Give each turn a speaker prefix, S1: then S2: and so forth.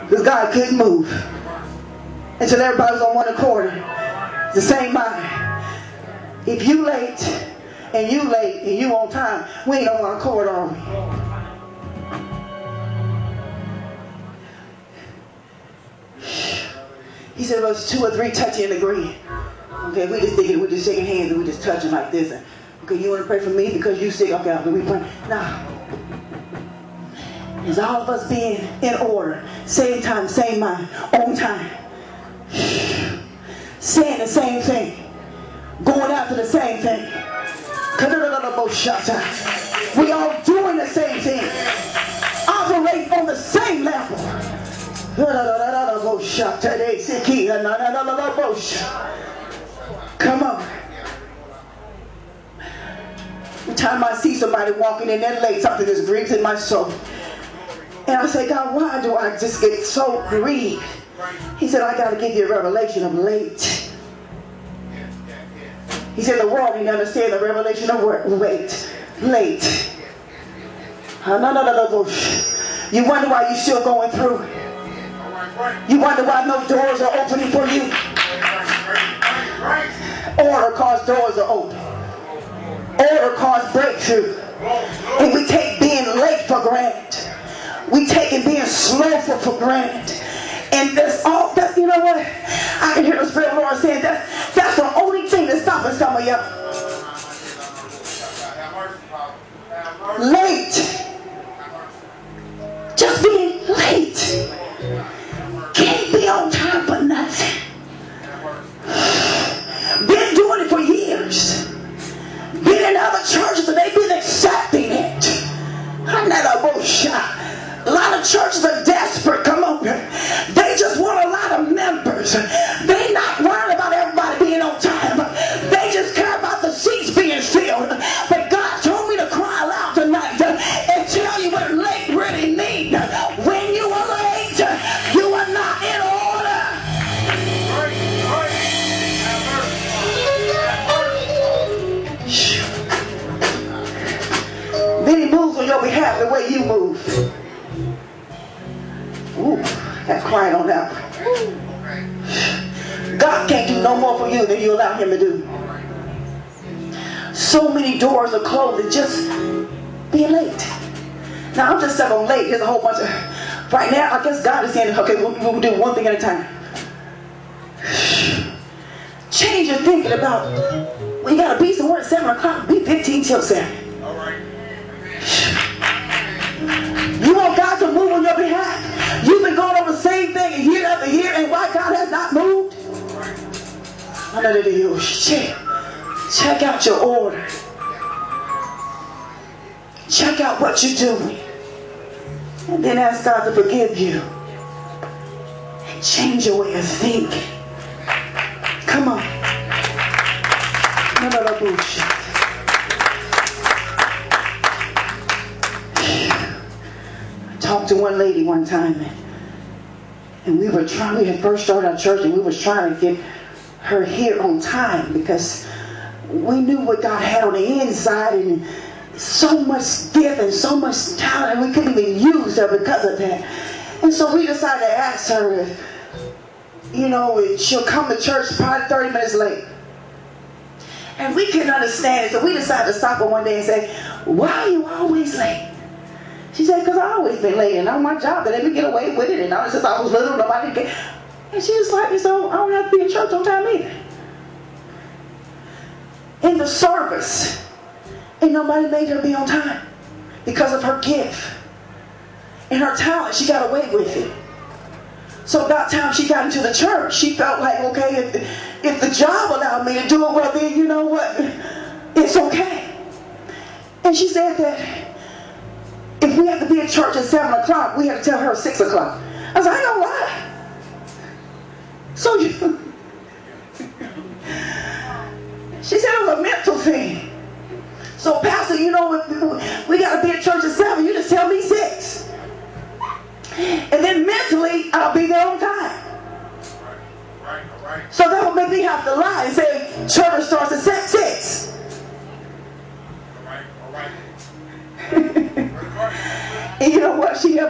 S1: Because God couldn't move until everybody was on one accord. The same mind. If you late and you on time, we ain't on one accord, are we? He said, well, it's 2 or 3 touching and agreeing. Okay, we just thinking, we just shaking hands and we just touching like this. And, okay, you want to pray for me because you sick? Okay, we pray. Nah. It's all of us being in order. Same time, same mind, on time. Saying the same thing. Going after the same thing. We all doing the same thing. Operating on the same level. Come on. Every time I see somebody walking in there late, something just grieves in my soul. And I say, God, why do I just get so grieved? He said, I got to give you a revelation of late. He said, the world didn't understand the revelation of wait. Late. You wonder why you're still going through. You wonder why no doors are opening for you. Order cause doors are open. Order cause breakthrough. And we take being late for granted. We taking being slowful for granted. And that's all that, you know what? I can hear the Spirit of the Lord saying that's the only thing that's stopping some of you. Late. Just being late. Can't be on time for nothing. Been doing it for years. Been in other churches and they've been accepting it. I'm not a bullshit. A lot of churches are desperate. Come on. They just want a lot of members. They not worried about everybody being on time. They just care about the seats being filled. But God told me to cry aloud tonight and tell you what late really means. When you are late, you are not in order. Then he moves on your behalf the way you move. Ooh, that's quiet on that one. God can't do no more for you than you allow him to do. So many doors are closed and just being late. Now I'm just stuck on late. There's a whole bunch of... Right now, I guess God is saying, okay, we'll do one thing at a time. Change your thinking about when you got to be somewhere at 7 o'clock, be 15 till 7. All right. You want God to move on your behalf? You've been going over the same thing year after year, and why God has not moved? Check out your order. Check out what you're doing. And then ask God to forgive you. And change your way of thinking. Come on. No bullshit. Talked to one lady one time, and we had first started our church, and we was trying to get her here on time because we knew what God had on the inside, and so much gift and so much talent, and we couldn't even use her because of that. And so we decided to ask her if, she'll come to church probably 30 minutes late. And we couldn't understand it, so we decided to stop her one day and say, why are you always late? She said, because I've always been late, and on my job, they let me get away with it, and since I was little, nobody get. And she was like, so I don't have to be in church on time either. In the service, and nobody made her be on time because of her gift and her talent. She got away with it. So about time she got into the church, she felt like, okay, if the job allowed me to do it, well then, you know what, it's okay. And she said that if we had to be at church at 7 o'clock, we had to tell her at 6 o'clock. I was like, I ain't gonna lie. So she said it was a mental thing. So Pastor, we got to be at church at 7. You just tell me 6. And then mentally, I'll be there on time. Right. So that would make me have to lie and say, church starts at 6. All right. And you know what? She never